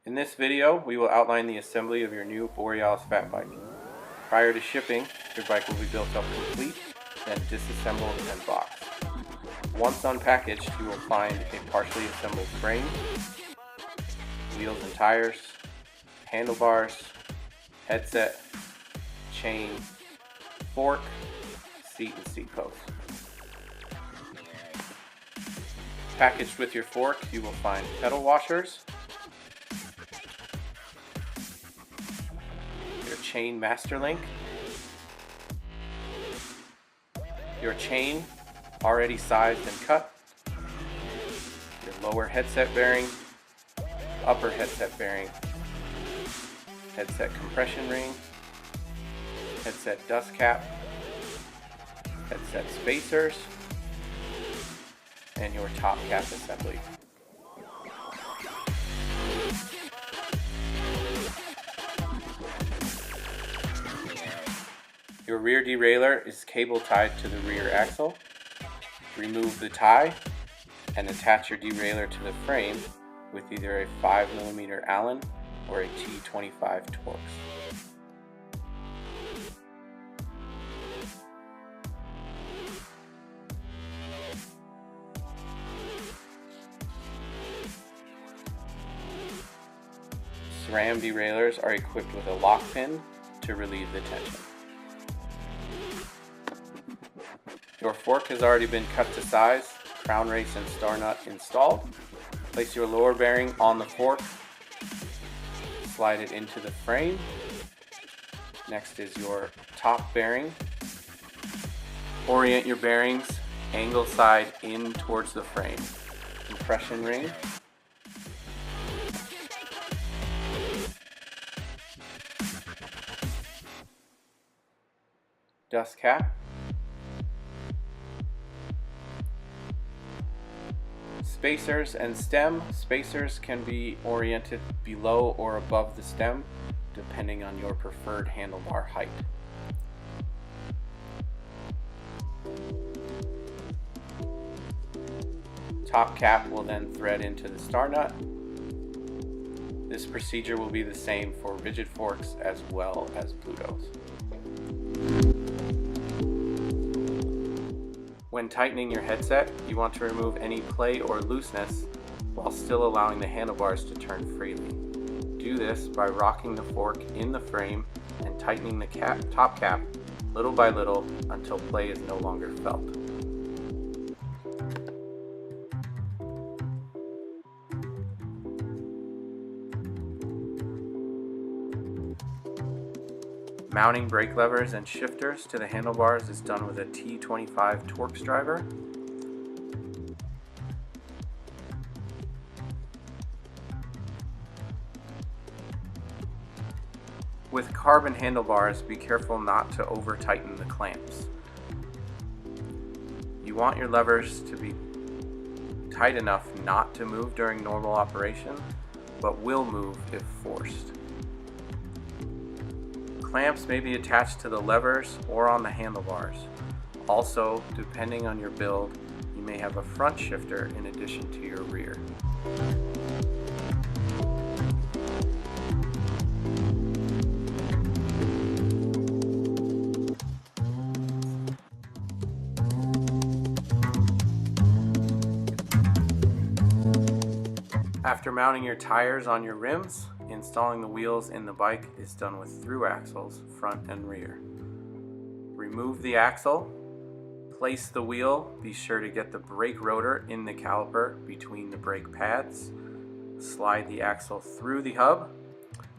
In this video, we will outline the assembly of your new Borealis Fat Bike. Prior to shipping, your bike will be built up complete, then disassembled and boxed. Once unpackaged, you will find a partially assembled frame, wheels and tires, handlebars, headset, chain, fork, seat and seat post. Packaged with your fork, you will find pedal washers, your chain master link, your chain already sized and cut, your lower headset bearing, upper headset bearing, headset compression ring, headset dust cap, headset spacers, and your top cap assembly. Your rear derailleur is cable tied to the rear axle. Remove the tie and attach your derailleur to the frame with either a 5mm Allen or a T25 Torx. SRAM derailleurs are equipped with a lock pin to relieve the tension. Your fork has already been cut to size, crown race and star nut installed. Place your lower bearing on the fork, slide it into the frame. Next is your top bearing. Orient your bearings angle side in towards the frame. Compression ring. Dust cap. Spacers and stem. Spacers can be oriented below or above the stem, depending on your preferred handlebar height. Top cap will then thread into the star nut. This procedure will be the same for rigid forks as well as Plutos. When tightening your headset, you want to remove any play or looseness while still allowing the handlebars to turn freely. Do this by rocking the fork in the frame and tightening the top cap little by little until play is no longer felt. Mounting brake levers and shifters to the handlebars is done with a T25 Torx driver. With carbon handlebars, be careful not to over tighten the clamps. You want your levers to be tight enough not to move during normal operation, but will move if forced. Clamps may be attached to the levers or on the handlebars. Also, depending on your build, you may have a front shifter in addition to your rear. After mounting your tires on your rims, installing the wheels in the bike is done with through axles, front and rear. Remove the axle, place the wheel, be sure to get the brake rotor in the caliper between the brake pads, slide the axle through the hub,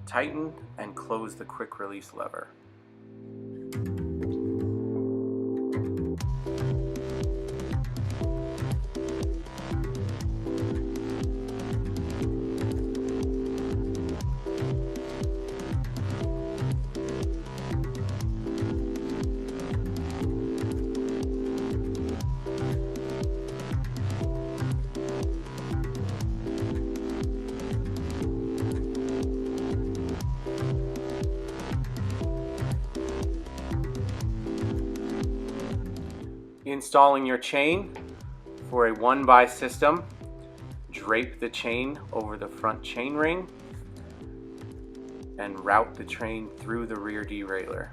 tighten and close the quick release lever. Installing your chain. For a 1x system, drape the chain over the front chain ring, and route the train through the rear derailleur.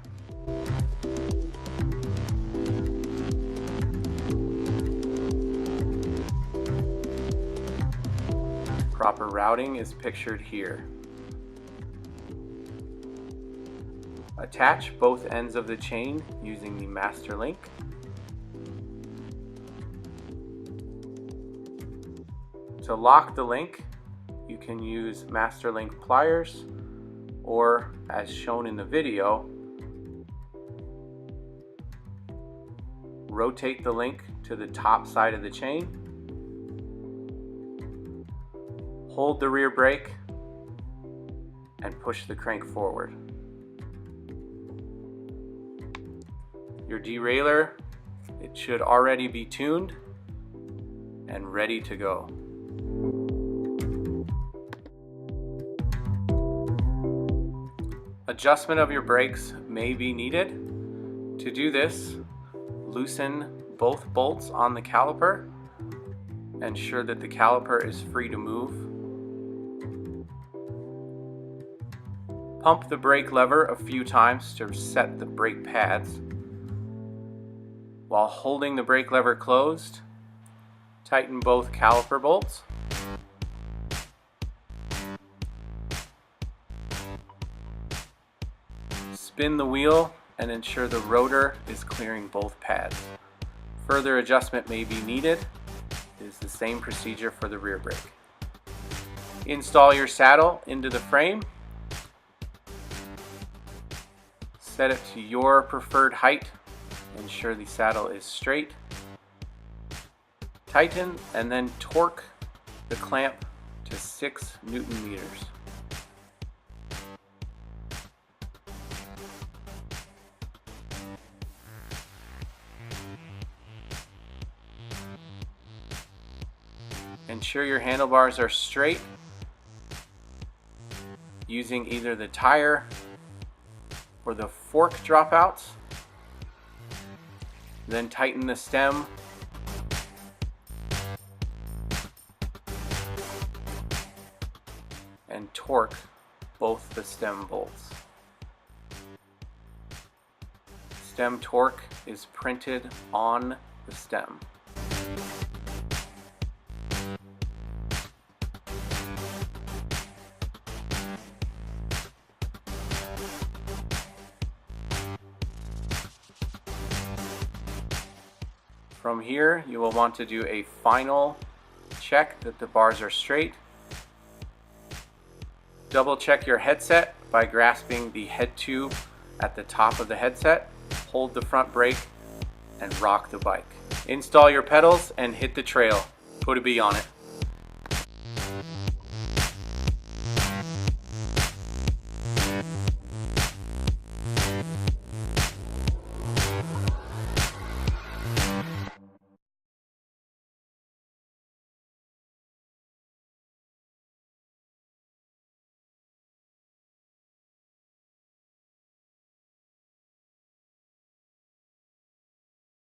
Proper routing is pictured here. Attach both ends of the chain using the master link. To lock the link, you can use master link pliers, or as shown in the video, rotate the link to the top side of the chain, hold the rear brake, and push the crank forward. Your derailleur, it should already be tuned and ready to go. Adjustment of your brakes may be needed. To do this, loosen both bolts on the caliper. Ensure that the caliper is free to move. Pump the brake lever a few times to set the brake pads. While holding the brake lever closed, tighten both caliper bolts. Spin the wheel and ensure the rotor is clearing both pads. Further adjustment may be needed. It is the same procedure for the rear brake. Install your saddle into the frame. Set it to your preferred height. Ensure the saddle is straight. Tighten and then torque the clamp to 6 Newton meters. Ensure your handlebars are straight using either the tire or the fork dropouts. Then tighten the stem and torque both the stem bolts. Stem torque is printed on the stem. From here, you will want to do a final check that the bars are straight. Double check your headset by grasping the head tube at the top of the headset. Hold the front brake and rock the bike. Install your pedals and hit the trail. Put a B on it.